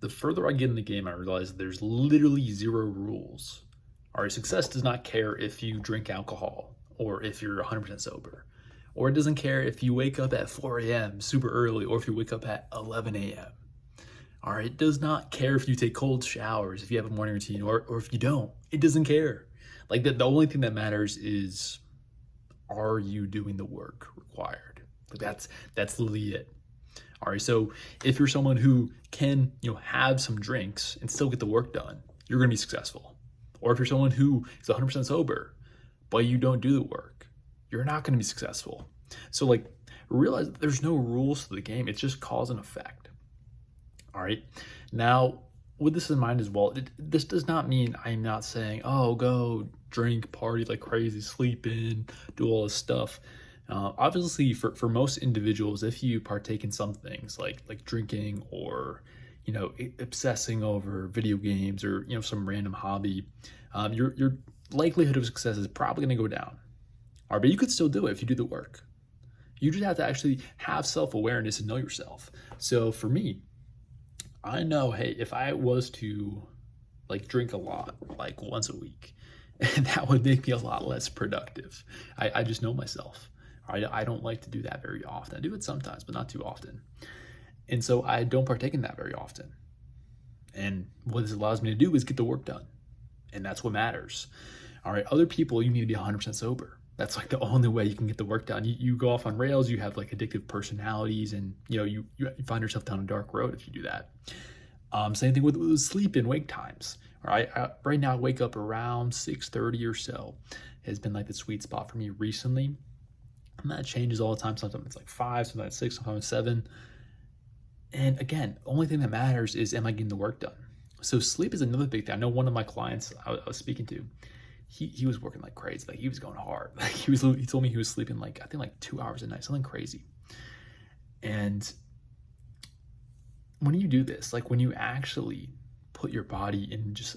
the further I get in the game, I realize there's literally zero rules. All right, success does not care if you drink alcohol or if you're 100% sober, or it doesn't care if you wake up at 4 a.m. super early or if you wake up at 11 a.m. All right, it does not care if you take cold showers, if you have a morning routine, or if you don't. It doesn't care. Like the only thing that matters is, are you doing the work required? Like that's literally it. All right, so if you're someone who can, have some drinks and still get the work done, you're going to be successful. Or if you're someone who is 100% sober, but you don't do the work, you're not going to be successful. So like realize that there's no rules to the game. It's just cause and effect. All right. Now, with this in mind as well, this does not mean I'm not saying, oh, go drink, party like crazy, sleep in, do all this stuff. Obviously, for most individuals, if you partake in some things like drinking or obsessing over video games or some random hobby, your likelihood of success is probably going to go down. All right, but you could still do it if you do the work. You just have to actually have self-awareness and know yourself. So for me, I know, hey, if I was to like drink a lot, like once a week, that would make me a lot less productive. I just know myself. I don't like to do that very often. I do it sometimes, but not too often. And so I don't partake in that very often. And what this allows me to do is get the work done. And that's what matters. All right, other people, you need to be 100% sober. That's like the only way you can get the work done. You go off on rails, you have like addictive personalities, and you find yourself down a dark road if you do that. Same thing with sleep and wake times. All right, right now I wake up around 6:30 or so. Has been like the sweet spot for me recently. And that changes all the time. Sometimes it's like 5, sometimes it's 6, sometimes 7. And again, the only thing that matters is, am I getting the work done? So sleep is another big thing. I know one of my clients I was speaking to, he was working like crazy. Like he was going hard. Like he told me he was sleeping like, I think like 2 hours a night, something crazy. And when you do this, like when you actually put your body in just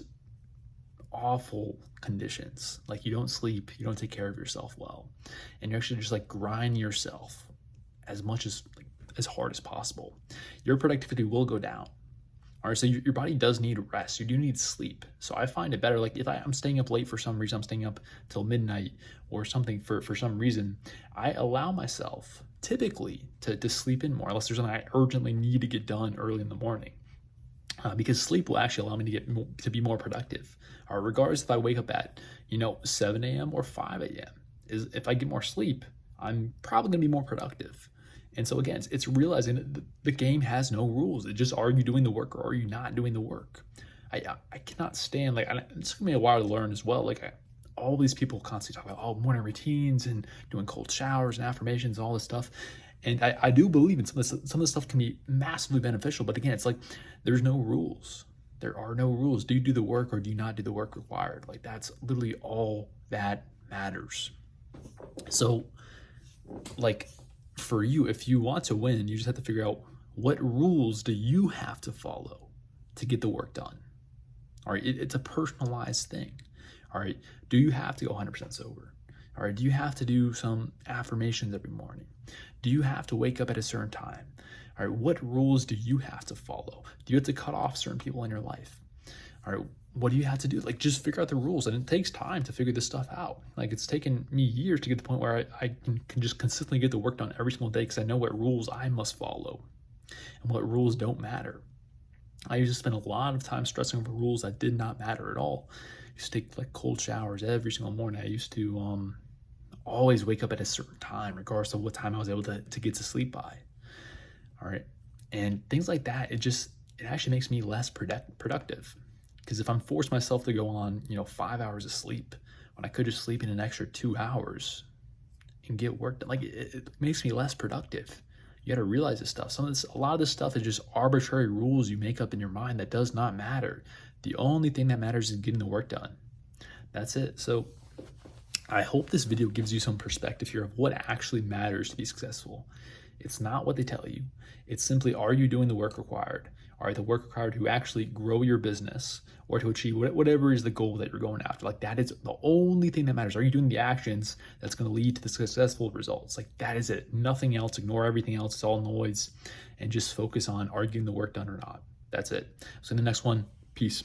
awful conditions, like you don't sleep, you don't take care of yourself well, and you actually just like grind yourself as much as hard as possible, your productivity will go down. All right, so your body does need rest. You do need sleep. So I find it better, like if I'm staying up late for some reason, I'm staying up till midnight or something for some reason, I allow myself typically to sleep in more, unless there's something I urgently need to get done early in the morning. Because sleep will actually allow me to be more productive. Regardless if I wake up at 7 a.m. or 5 a.m. If I get more sleep, I'm probably gonna be more productive. And so again, it's realizing that the game has no rules. It just, are you doing the work or are you not doing the work? I cannot stand, like, it's took me a while to learn as well. Like all these people constantly talk about morning routines and doing cold showers and affirmations and all this stuff. And I do believe in some of this stuff can be massively beneficial. But again, it's like there's no rules. There are no rules. Do you do the work or do you not do the work required? Like that's literally all that matters. So like for you, if you want to win, you just have to figure out, what rules do you have to follow to get the work done? All right, it's a personalized thing. All right, do you have to go 100% sober? All right, do you have to do some affirmations every morning? Do you have to wake up at a certain time? All right, what rules do you have to follow? Do you have to cut off certain people in your life? All right, what do you have to do? Like, just figure out the rules. And it takes time to figure this stuff out. Like, it's taken me years to get to the point where I can just consistently get the work done every single day because I know what rules I must follow and what rules don't matter. I used to spend a lot of time stressing over rules that did not matter at all. I used to take like cold showers every single morning. I used to always wake up at a certain time, regardless of what time I was able to get to sleep by. All right. And things like that, it actually makes me less productive. Because if I'm forced myself to go on, 5 hours of sleep, when I could just sleep in an extra 2 hours and get work done, like it makes me less productive. You got to realize this stuff. A lot of this stuff is just arbitrary rules you make up in your mind that does not matter. The only thing that matters is getting the work done. That's it. So I hope this video gives you some perspective here of what actually matters to be successful. It's not what they tell you. It's simply, are you doing the work required? Are the work required to actually grow your business or to achieve whatever is the goal that you're going after? Like that is the only thing that matters. Are you doing the actions that's going to lead to the successful results? Like that is it. Nothing else. Ignore everything else. It's all noise and just focus on, are you getting the work done or not? That's it. So in the next one, peace.